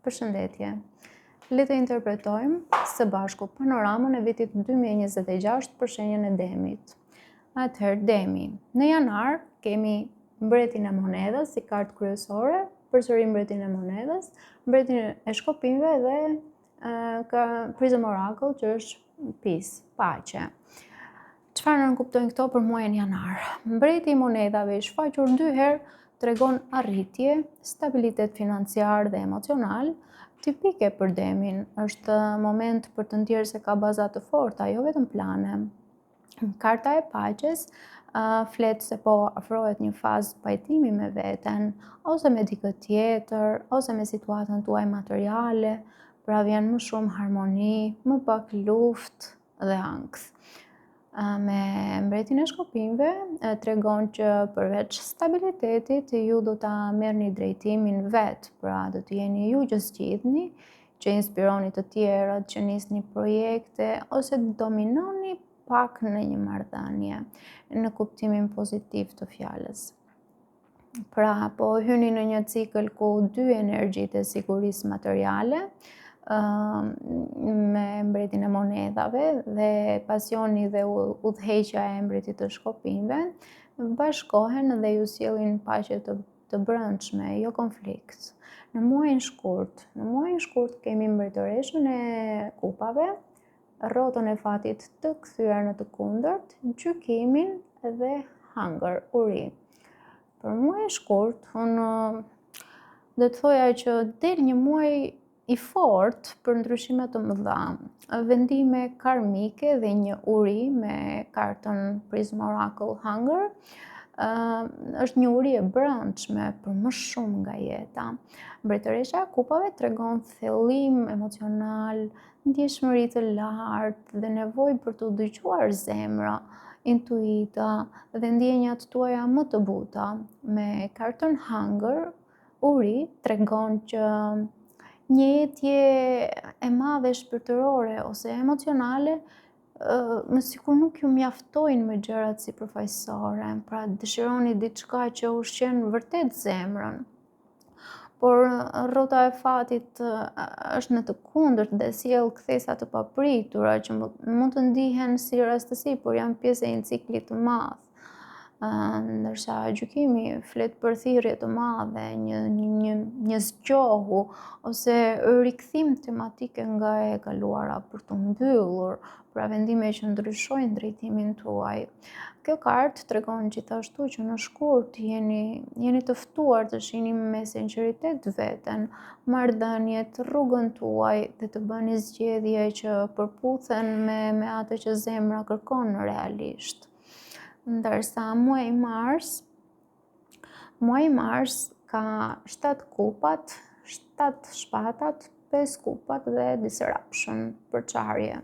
Përshëndetje. Le të interpretojmë së bashku panoramën e vitit 2026 për shenjën e Demit. Atëherë, Demi. Në janar kemi mbretin e monedhës si kartë kryesore, përsëri mbretin e monedhës, mbretin e shkopinjve dhe Prism Oracle, që është peace, paqe. Çfarë nënkuptojnë këto për muajin janar? Mbreti i monedhave i shfaqur 2 herë tregon arritje, stabilitet financiar dhe emocional, tipike për Demin. Është moment për të ndjerë se ka baza të forta, jo vetëm plane. Karta e paqes flet se po afrohet një fazë pajtimi me veten, ose me dikë tjetër, ose me situatën tuaj materiale, pra vjen më shumë harmoni, më pak luftë dhe ankth. Me mbretin e shkopinjve tregon që përveç stabilitetit ju do ta merrni drejtimin vet, pra do të jeni ju që zgjidhni, që inspironi të tjerët, që nisni projekte ose dominoni pak në një marrëdhënie, në kuptimin pozitiv të fjalës. Pra, po hyni në një cikël ku 2 energjitë e sigurisë materiale, me mbretin e monedhave dhe pasioni dhe udhëheqja e mbretit të shkopinjve bashkohen dhe ju sjellin paqe të brendshme, jo konflikt. Në muajin shkurt kemi mbretëreshën e kupave, rrotën e fatit të kthyer në të kundërt, gjykimin dhe hunger, uri. Për muajin shkurt, unë do të thoja që del një muaj i fort për ndryshime të mëdha, vendime karmike dhe një uri me kartën Prism Oracle Hunger, është një uri e brendshme për më shumë nga jeta. Mbretëresha e kupave tregon thellim emocional, ndjeshmëri të lartë dhe nevojë për të dëgjuar zemra, intuita dhe ndjenjat tuaja më të buta. Me kartën Hunger, uri tregon që një jetje e madhe shpirtërore ose emocionale më sikur nuk ju mjaftojnë me gjërat sipërfaqësore, pra dëshironi diçka që ushqen vërtet zemrën. Por rrota e fatit është në të kundërt dhe sjell kthesa të papritura që mund të ndihen si rastësi, por janë pjesë e një cikli të madh. Ndërsa gjykimi flet për thirrje të madhe, një zgjohu ose rikthim tematike nga e kaluara për të mbyllur, pra vendime që ndryshojnë drejtimin tuaj. Kjo kartë tregon gjithashtu që në shkurt jeni të ftuar të shihni me sinqeritet veten, marrëdhëniet, rrugën tuaj dhe të bëni zgjedhje që përputhen me atë që zemra kërkon realisht. Ndërsa muaji mars ka 7 kupat, 7 shpatat, 5 kupat dhe disruption, përçarje.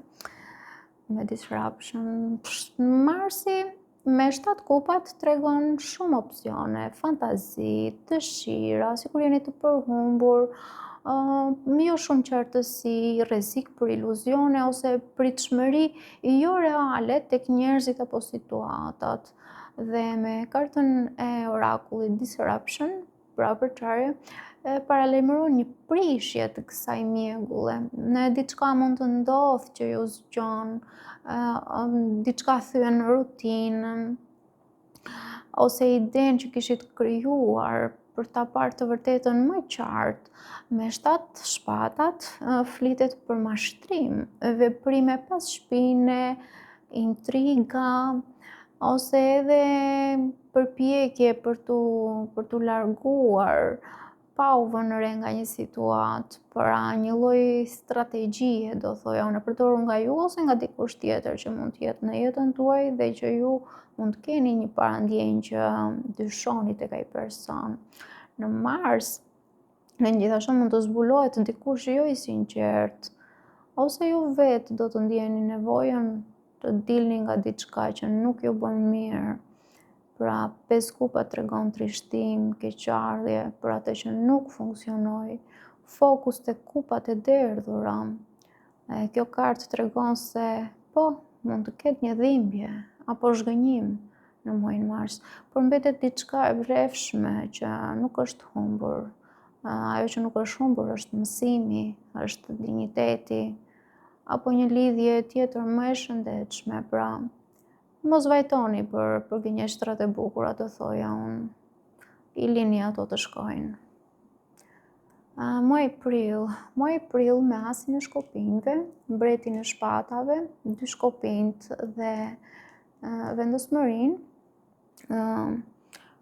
Me disruption, marsi me 7 kupat tregon shumë opsione, fantazi, dëshira, sikur jeni të përhumbur, jo shumë qartësi, rrezik për iluzione ose pritshmëri jo reale tek njerëzit apo situatat. Dhe me kartën e orakullit Disruption, pra përçarje, paralajmëron një prishje të kësaj mjegulle. Në diçka mund të ndodhë që ju zgjon, diçka thyen në rutinën, ose idenë që kishit krijuar për ta parë të vërtetën më qartë. Me 7 shpatat flitet për mashtrim, veprime pas shpine, intriga, ose edhe përpjekje për tu larguar pa u vënë re nga një situatë, pra një lloj strategjie, do thoja unë, e përdorur nga ju ose nga dikush tjetër që mund të jetë në jetën tuaj dhe që ju mund të keni një parandjenjë që dyshoni tek ai person. Në mars, gjithashtu mund të zbulohet dikush jo i sinqert, ose ju vetë do të ndjeni nevojën të dilni nga diçka që nuk ju bën mirë. Pra 5 kupa tregon trishtim, keqardhje për atë që nuk funksionoi, fokus tek kupat e derdhura. Kjo kartë tregon se po, mund të ketë një dhimbje apo zhgënjim në muajin mars, por mbetet diçka e vlefshme që nuk është humbur. ajo që nuk është humbur është mësimi, është dinjiteti, apo një lidhje tjetër më e shëndetshme. Pra, mos vajtoni për gënjeshtrat e bukura, të thoja unë. I lini ato të shkojnë. Muaj prill me asin e shkopinjve, mbretin e shpatave, 2 shkopinjt dhe vendosmërinë.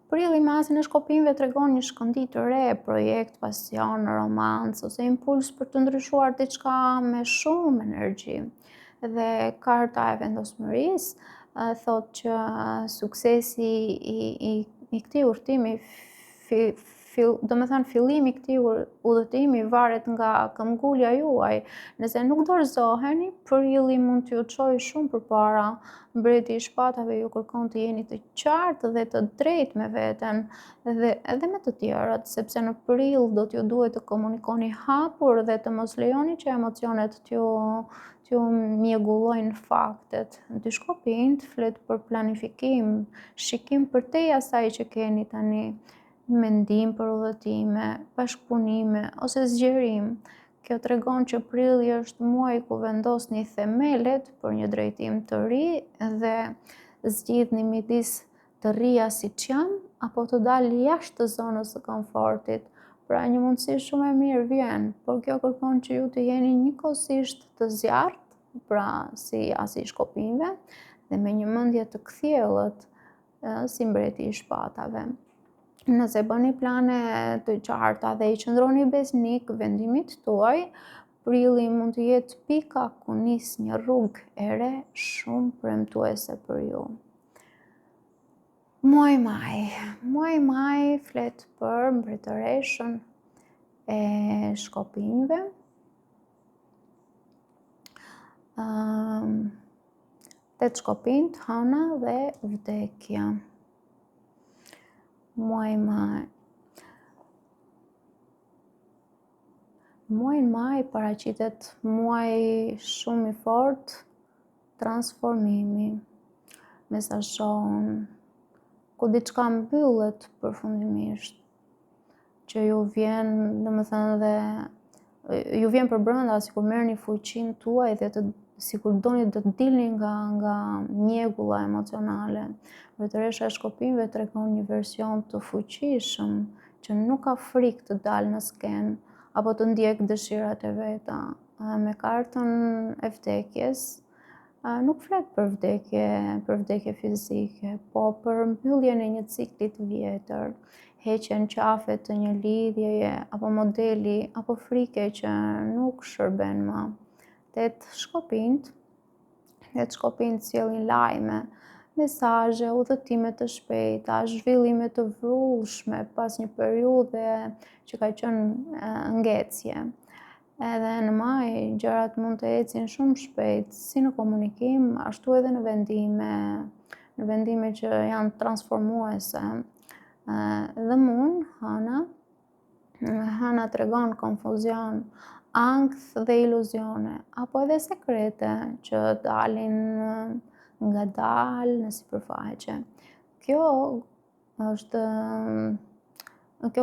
Prilli me asin e shkopinjve tregon një shkëndijë të re, projekt, pasion, romancë ose impuls për të ndryshuar diçka me shumë energji. Dhe karta e vendosmërisë thotë që suksesi i këtij udhëtimi, fillimi i këtij udhëtimi varet nga këmbgulja juaj. Nëse nuk dorëzoheni, prilli mund t'ju çojë shumë përpara. Mbreti i shpatave ju kërkon të jeni të qartë dhe të drejtë me veten dhe edhe me të tjerët, sepse në prill do t'ju duhet të komunikoni hapur dhe të mos lejoni që emocionet t'ju mjegullojnë faktet. 2 shkopinjt flet për planifikim, shikim përtej asaj që keni tani, mendim për udhëtime, bashkëpunime ose zgjerim. Kjo tregon që prilli është muaji ku vendosni themelet për një drejtim të ri dhe zgjidhni midis të rria siç jam apo të dalë jashtë të zonës së komfortit. Pra, një mundësi shumë e mirë vjen, por kjo kërkon që ju të jeni njëkohësisht të zjarrt, pra si asi i shkopinjve, dhe me një mendje të kthjellët, si mbreti i shpatave. Nëse bëni plane të qarta dhe i qëndroni besnik vendimit tuaj, prilli mund të jetë pika ku nis një rrugë e re shumë premtuese për ju. Muaj maj flet për mbretëreshën e shkopinjve. 8 shkopinjt, hëna dhe vdekja. Muaj maj paraqitet muaj shumë i fortë transformimi, mesazhon, ku diçka mbyllet përfundimisht, që ju vjen, domethënë, dhe ju vjen përbrenda sikur merrni fuqinë tuaj dhe sikur doni të dilni nga mjegulla emocionale. Mbretëresha e shkopinjve tregon një version të fuqishëm që nuk ka frikë të dalë në skenë apo të ndjekë dëshirat e veta. Me kartën e vdekjes nuk flet për vdekje fizike, po për mbylljen e një cikli të vjetër, heqjen qafe të një lidhjeje apo modeli apo frike që nuk shërben më. 8 shkopinjt sjellin lajme, mesazhe, udhëtime të shpejta, zhvillime të vrullshme pas një periudhe që ka qenë ngecje. Edhe në maj gjërat mund të ecin shumë shpejt, si në komunikim, ashtu edhe në vendime që janë transformuese. Dhe hëna tregon konfuzion, ankth dhe iluzione, apo edhe sekrete që dalin ngadalë në sipërfaqe. Kjo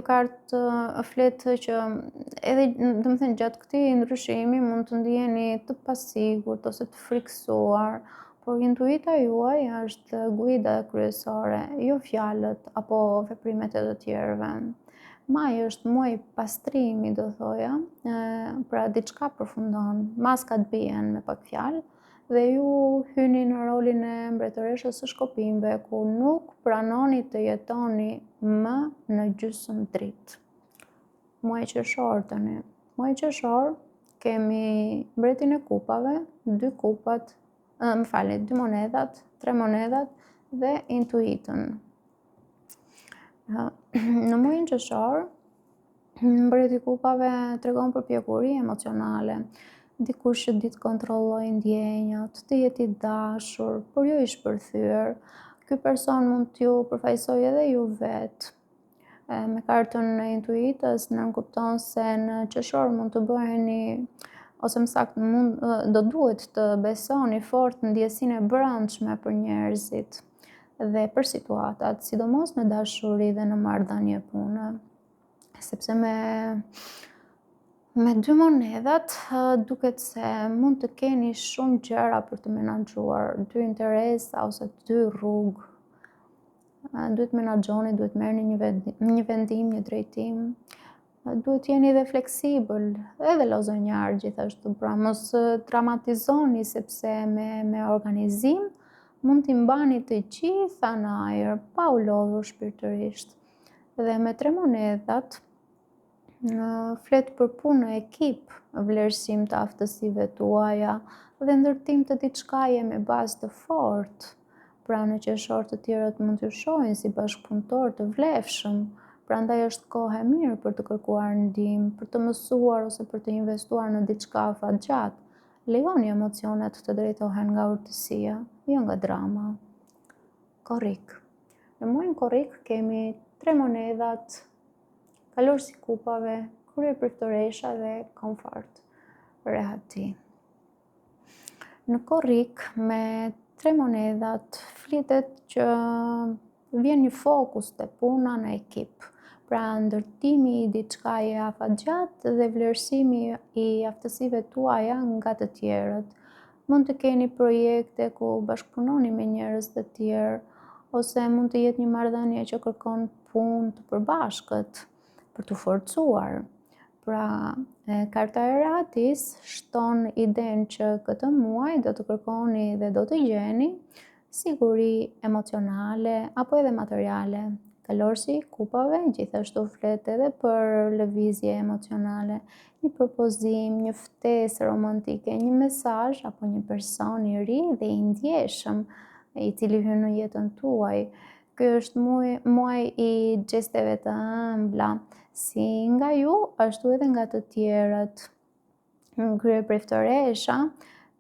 kartë flet që edhe, domethënë, gjatë këtij ndryshimi mund të ndiheni të pasigurt ose të frikësuar, por intuita juaj është guida kryesore, jo fjalët apo veprimet e të tjerëve. Maji është muaj pastrimi, do thoja, pra diçka përfundon, maskat bien me pak fjalë, dhe ju hyni në rolin e mbretëreshës së shkopinjve, ku nuk pranoni të jetoni më në gjysmë dritë. Muaj qershor tani. Muaj qershor kemi mbretin e kupave, 2 kupat, 2 monedhat, 3 monedhat dhe intuitën. Në muajin qershor, mbreti i kupave tregon përpjekuri emocionale, dikush që di të kontrollojë ndjenjat, të jetë i dashur, por jo i shpërthyer. Ky person mund t'ju përfaqësojë edhe ju vetë. Me kartën e intuitës nënkupton se në qershor mund të bëheni, ose më saktë do duhet të besoni fort në ndjesinë e brendshme për njerëzit dhe për situatat, sidomos në dashuri dhe në marrëdhënie pune. sepse me dy monedhat duket se mund të keni shumë gjëra për të menaxhuar, dy interesa ose dy rrugë. Duhet menaxhoni, duhet merrni një vendim, një drejtim. Duhet jeni dhe fleksibël, edhe lozonjar gjithashtu, pra mos dramatizoni sepse me organizim mund t'i mbani të gjitha në ajër, pa u lodhur shpirtërisht. Dhe me tre monedhat flet për punë në ekip, vlerësim të aftësive tuaja dhe ndërtim të diçkaje me bazë të fortë. Pra në qershor të tjerët mund t'ju shohin si bashkëpunëtor të vlefshëm, prandaj është kohë e mirë për të kërkuar ndihmë, për të mësuar ose për të investuar në diçka afatgjatë. Lejoni emocionet të drejtohen nga urtësia, jo nga drama. Korrik. Në muajin korrik kemi tre monedhat, kalorësi i kupave, krye priftoresha dhe komfort, rehati. Në korrik me tre monedhat flitet që vjen një fokus te puna në ekip. Pra ndërtimi i diçkaje afatgjatë dhe vlerësimi i aftësive tuaja nga të tjerët. Mund të keni projekte ku bashkëpunoni me njerëz të tjerë, ose mund të jetë një marrëdhënie që kërkon punë të përbashkët për t'u forcuar. Pra, karta e rehatis shton idenë që këtë muaj do të kërkoni dhe do të gjeni siguri emocionale apo edhe materiale. Kalorësi i kupave gjithashtu flet edhe për lëvizje emocionale, një propozim, një ftesë romantike, një mesazh apo një person i ri dhe i ndjeshëm i cili hyn në jetën tuaj. Ky është muaj i gjesteve të ëmbla, si nga ju, ashtu edhe nga të tjerët. Krye priftoresha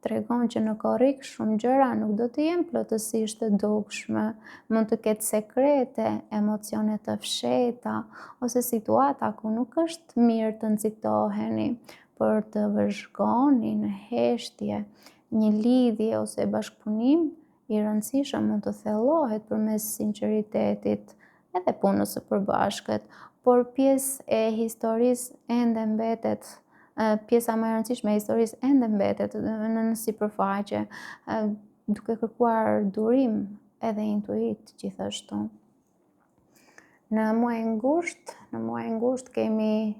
tregon që në korrik shumë gjëra nuk do të jenë plotësisht të dukshme, mund të ketë sekrete, emocione të fshehta, ose situata ku nuk është mirë të nxitoheni, por të vëzhgoni në heshtje. Një lidhje ose bashkëpunim i rëndësishëm mund të thellohet përmes sinqeritetit edhe punës së përbashkët, por pjesë e historisë ende mbetet. Pjesa më e rëndësishme e historisë ende mbetet në sipërfaqe, duke kërkuar durim edhe intuit gjithashtu. Në muajin ngusht kemi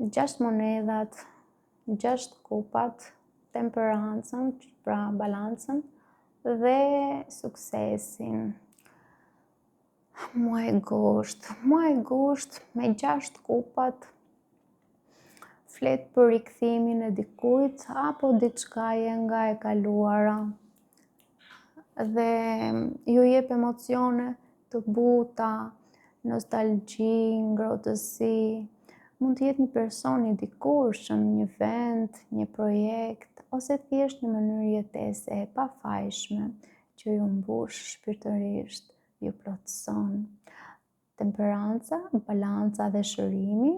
6 monedhat, 6 kupat, temperancën, pra balancën dhe suksesin. Muaj gusht me 6 kupat flet për rikthimin e dikujt apo diçkaje nga e kaluara dhe ju jep emocione të buta, nostalgji, ngrohtësi. Mund të jetë një person i dikurshëm, një vend, një projekt, ose thjesht një mënyrë jetese e pafajshme që ju mbush shpirtërisht, ju plotëson. Temperanca, balanca dhe shërimi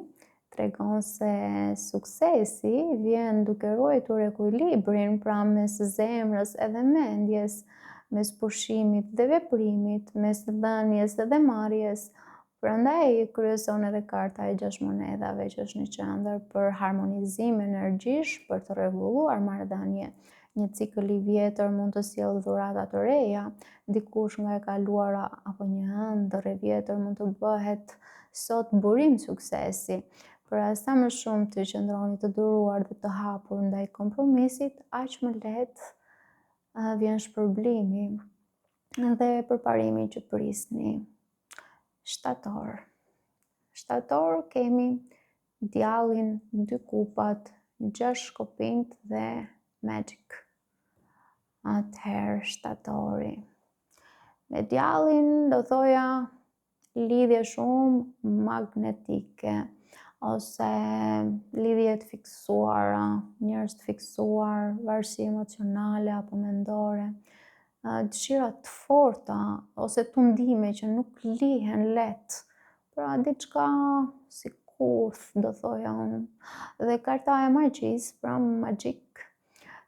tregon se suksesi vjen duke ruajtur ekuilibrin, pra mes zemrës edhe mendjes, mes pushimit dhe veprimit, mes dhënies dhe marrjes. Prandaj kryeson edhe karta e 6 monedhave që është në qendër për harmonizim energjish, për të rregulluar marrëdhënie. Një cikël i vjetër mund të sjellë dhurata të reja, dikush nga e kaluara apo një ëndër e vjetër mund të bëhet sot burim suksesi. Pra sa më shumë të qëndroni të duruar dhe të hapur ndaj kompromisit, aq më lehtë vjen shpërblimi dhe përparimi që prisni. Shtator kemi djallin, 2 kupat, 6 shkopinjt dhe magic. Atëherë shtatori. Me djallin do thoja lidhje shumë magnetike, ose lidhje të fiksuara, njerëz të fiksuar, varësi emocionale apo mendore, dëshira të forta ose tundime që nuk lihen lehtë. Pra diçka si kurth, do thoja unë. Dhe karta e magjisë, pra magjik,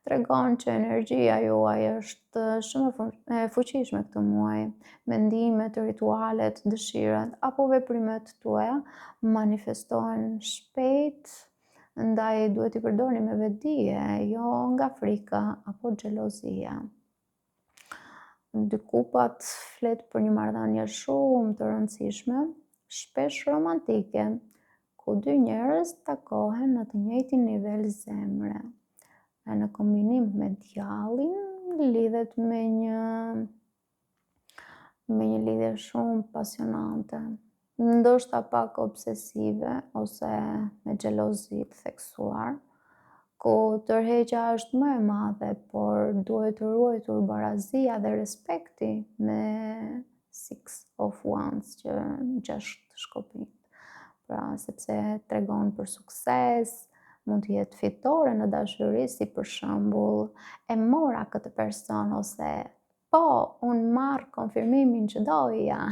tregon që energjia juaj është shumë e fuqishme këtë muaj. Mendimet, ritualet, dëshirat apo veprimet tuaja manifestohen shpejt, ndaj duhet i përdorni me vetdije, jo nga frika apo xhelozia. Dy kupat flet për një marrëdhënie shumë të rëndësishme, shpesh romantike, ku dy njerëz takohen në të njëjtin nivel zemre. Në kombinim me djallin lidhet me një lidhje shumë pasionante, ndoshta pak obsesive ose me xhelozi të theksuar, ku tërheqja është më e madhe, por duhet të ruajtur barazia dhe respekti me Six of Wands, që 6 shkopinj. Pra, sepse tregon për sukses, mund të jetë fitore në dashuri, si për shembull, e mora këtë person, ose po, unë marr konfirmimin që doja,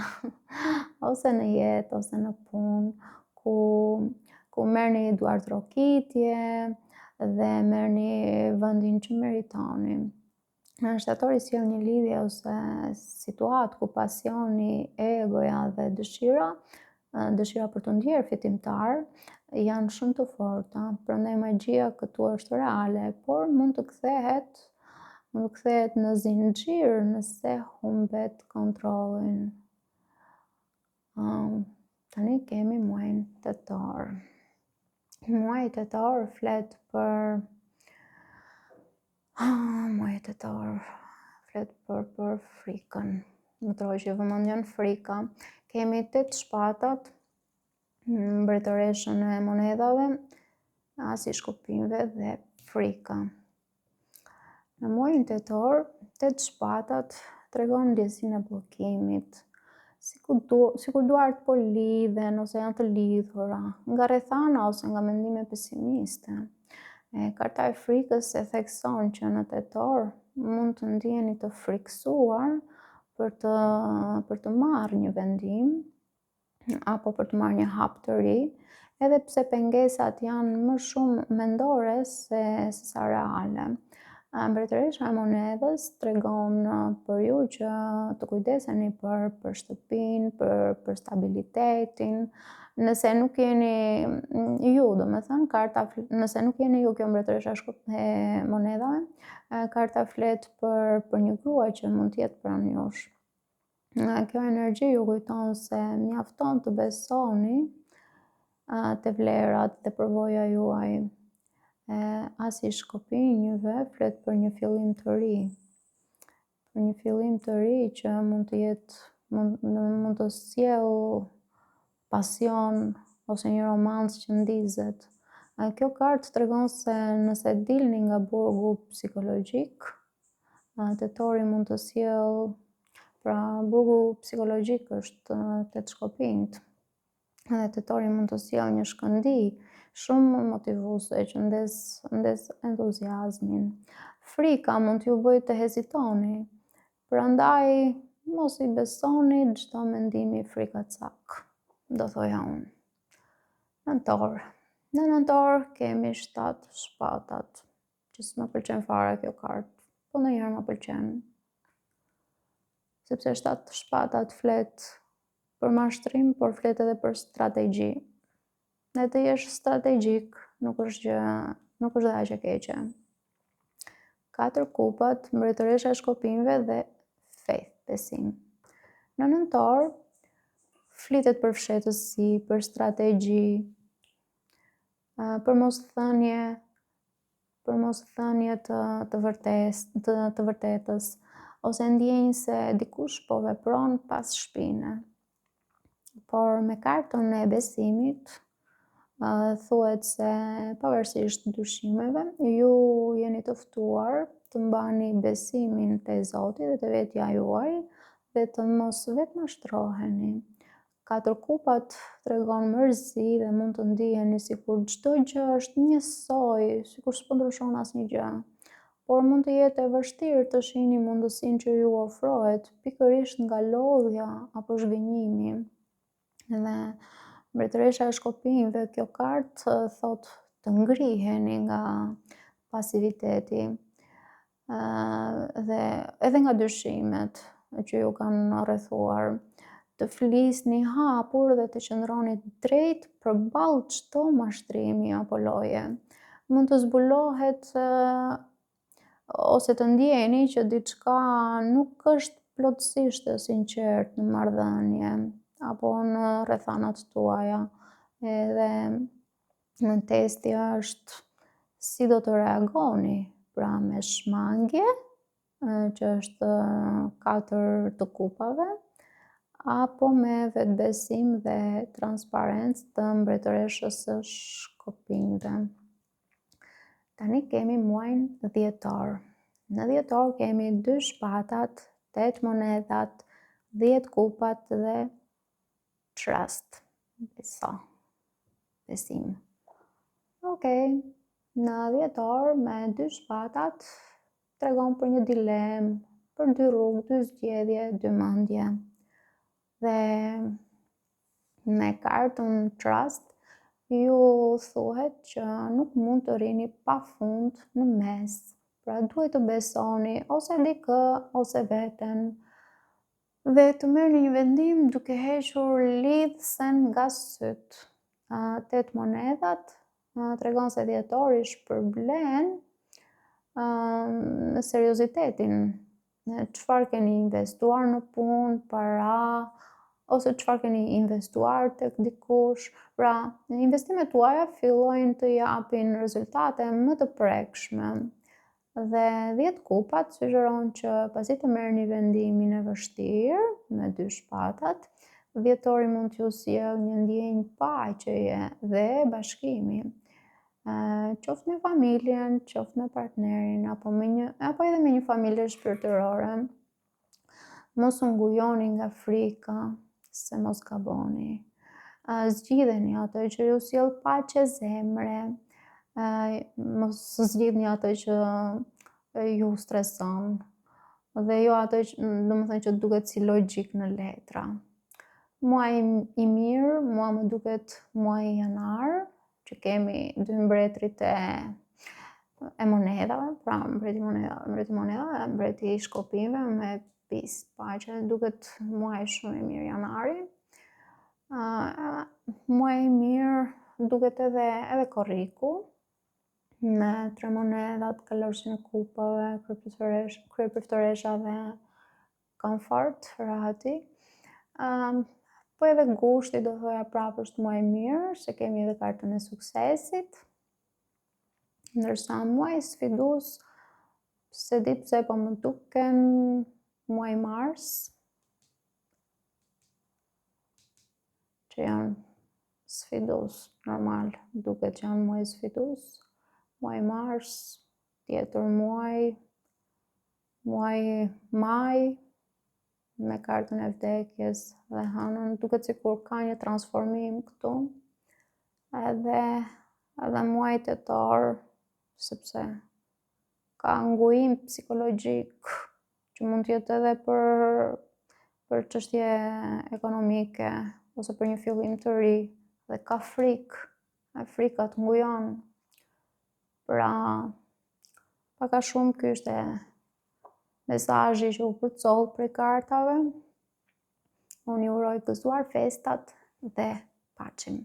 ose në jetë, ose në punë, ku merrni duartrokitje dhe merrni vendin që meritoni. Shtatori sjell një lidhje ose situatë ku pasioni, egoja dhe dëshira për të ndjerë fitimtar janë shumë të forta. Prandaj magjia këtu është reale, por mund të kthehet në zinxhir nëse humbet kontrollin. Tani kemi muajin tetor. Muaji tetor flet për frikën. Më troqi vëmendjen frika. Kemi 8 shpatat, mbretëreshën e monedhave, asi shkopinjve dhe frika. Në muajin tetor, 8 shpatat tregon ndjesinë e bllokimit, sikur duart po lidhen ose janë të lidhura nga rrethana ose nga mendime pesimiste. Karta e frikës e thekson që në tetor mund të ndiheni të frikësuar për të marrë një vendim apo për të marrë një hap të ri, edhe pse pengesat janë më shumë mendore se sa reale. Mbretëresha e monedhës tregon për ju që të kujdeseni për shtëpinë, për stabilitetin. Nëse nuk jeni ju, nëse nuk jeni ju kjo mbretëresha e monedhave, karta flet për një grua që mund të jetë pranë jush. Kjo energji ju kujton se mjafton të besoni te vlerat dhe përvoja juaj. Asi shkopinjve flet për një fillim të ri. Për një fillim të ri që mund të sjellë pasion ose një romancë që ndizet. Kjo kartë tregon se nëse dilni nga burgu psikologjik, tetori mund të sjellë, pra burgu psikologjik është 8 shkopinjt. Edhe tetori mund të sjellë një shkëndij shumë motivuese që ndes entuziazmin. Frika mund t'ju bëjë të hezitoni, prandaj mos i besoni çdo mendimi frikacak, do thoja unë. Nëntor. Në nëntor kemi 7 shpatat, që s'më pëlqen fare kjo kartë, po ndonjëherë më pëlqen. Sepse 7 shpatat flet për mashtrim, por flet edhe për strategji. Dhe të jesh strategjik nuk është dhe aq e keqe. 4 kupat, mbretëresha e shkopinjve dhe faith, besim. Në nëntor flitet për fshehtësi, për strategji, për mosthënie të vërtetës, ose ndjenjë se dikush po vepron pas shpine. Por me kartën e besimit, thuhet se pavarësisht dyshimeve, ju jeni të ftuar të mbani besimin te Zoti dhe te vetja juaj dhe të mos vetmashtroheni. 4 kupat tregon mërzi dhe mund të ndiheni sikur çdo gjë është njësoj, sikur s'po ndryshon asnjë gjë. Por mund të jetë e vështirë të shihni mundësinë që ju ofrohet pikërisht nga lodhja apo zhgënjimi. Dhe mbretëresha e shkopinjve, kjo kartë thot të ngriheni nga pasiviteti. dhe edhe nga dyshimet që ju kanë rrethuar, të flisni hapur dhe të qëndroni drejt përballë çdo mashtrimi apo loje. Mund të zbulohet ose të ndjeni që diçka nuk është plotësisht e sinqertë në marrëdhënie apo në rrethanat tuaja. Edhe testi është si do të reagoni, pra me shmangje, që është 4 të kupave, apo me vetbesim dhe transparencë të mbretëreshës së shkopinjve. Tani kemi muajin dhjetor. Në dhjetor kemi 2 shpatat, 8 monedhat, 10 kupat dhe trust, besim. Okej, në dhjetor me 2 shpatat tregon për një dilemë, për 2 rrugë, 2 zgjedhje, 2 mendje. Dhe me kartën trust ju thuhet që nuk mund të rrini pafund në mes. Pra duhet të besoni ose dikë ose veten dhe të merrni një vendim duke hequr lidhsen nga syt. 8 monedhat tregon se dhjetori shpërblen në seriozitetin. Çfarë keni investuar në punë, para, ose çfarë keni investuar tek dikush. Pra, investimet tuaja fillojnë të japin rezultate më të prekshme. Dhe 10 kupat sugjeron që pasi të merrni vendimin e vështirë me 2 shpatat, dhjetori mund t'ju sjellë një ndjenjë paqeje dhe bashkimi. Qoftë me familjen, qoftë me partnerin, apo edhe me një familje shpirtërore. Mos u ngujoni nga frika, se mos gaboni. Zgjidheni atë që ju sjell paqe zemre, mos zgjidhni atë që ju streson, dhe jo atë që duket si logjik në letra. Muaji i mirë, mua më duket muaji janar, që kemi 2 mbretërit e monedhave, pra mbreti monedhave dhe mbreti i shkopinjve me pisë paqe, duket muaji shumë i mirë janari. Muaji i mirë duket edhe korriku, me 3 monedhat, kalorësin e kupave, kryepriftëresha dhe komfort, rahati. Po edhe gushti do thoja prapë është muaj mirë, se kemi edhe kartën e suksesit. Ndërsa muaj sfidues, se di pse po më duken muaj mars, që janë sfidues, normal, duket që janë muaj sfidues. Muaj mars, tjetër muaj maj, me kartën e vdekjes dhe hënën, duket sikur ka një transformim këtu. Edhe muaj tetor, sepse ka ngujim psikologjik që mund t'jetë edhe për çështje ekonomike ose për një fillim të ri, dhe ka frikë, frika të ngujon. Pra, pak a shumë ky është mesazhi që u përcoll prej kartave. Unë ju uroj gëzuar festat dhe paqen.